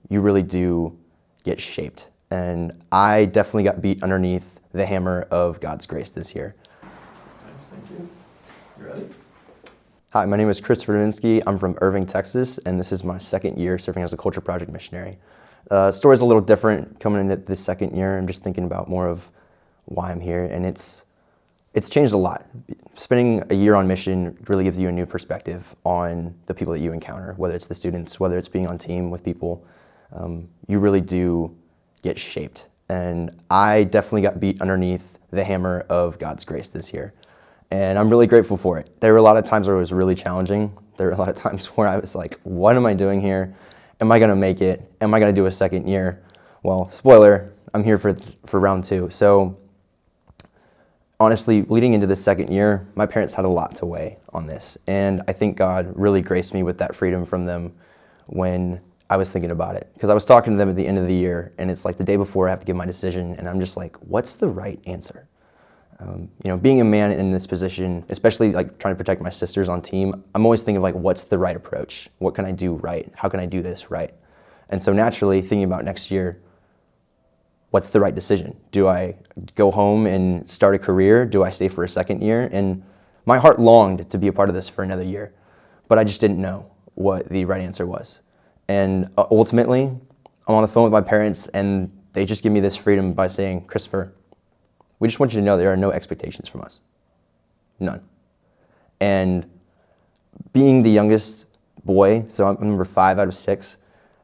you really do get shaped. And I definitely got beat underneath the hammer of God's grace this year. Nice, thank you. You ready? Hi, my name is Novinski. I'm from Irving, Texas, and this is my second year serving as a culture project missionary. Story's a little different coming into this second year. I'm just thinking about more of why I'm here, and it's changed a lot. Spending a year on mission really gives you a new perspective on the people that you encounter, whether it's the students, whether it's being on team with people. You really do get shaped. And I definitely got beat underneath the hammer of God's grace this year. And I'm really grateful for it. There were a lot of times where it was really challenging. There were a lot of times where I was like, what am I doing here? Am I gonna make it? Am I gonna do a second year? Well, spoiler, I'm here for round 2. So honestly, leading into this second year, my parents had a lot to weigh on this. And I think God really graced me with that freedom from them when I was thinking about it. Because I was talking to them at the end of the year, and it's like the day before I have to give my decision, and I'm just like, what's the right answer? Being a man in this position, especially like trying to protect my sisters on team, I'm always thinking of like, what's the right approach? What can I do right? How can I do this right? And so naturally, thinking about next year, what's the right decision? Do I go home and start a career? Do I stay for a second year? And my heart longed to be a part of this for another year, but I just didn't know what the right answer was. And ultimately, I'm on the phone with my parents, and they just give me this freedom by saying, Christopher, we just want you to know there are no expectations from us. None. And being the youngest boy, so I'm number 5 out of 6,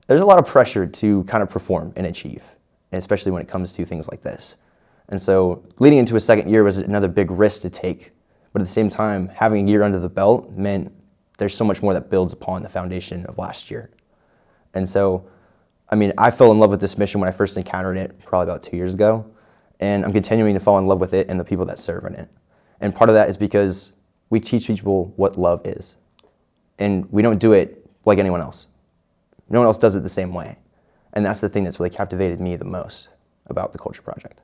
there's a lot of pressure to kind of perform and achieve, and especially when it comes to things like this. And so leading into a second year was another big risk to take. But at the same time, having a year under the belt meant there's so much more that builds upon the foundation of last year. And so, I fell in love with this mission when I first encountered it probably about 2 years ago. And I'm continuing to fall in love with it and the people that serve in it. And part of that is because we teach people what love is. And we don't do it like anyone else. No one else does it the same way. And that's the thing that's really captivated me the most about the Culture Project.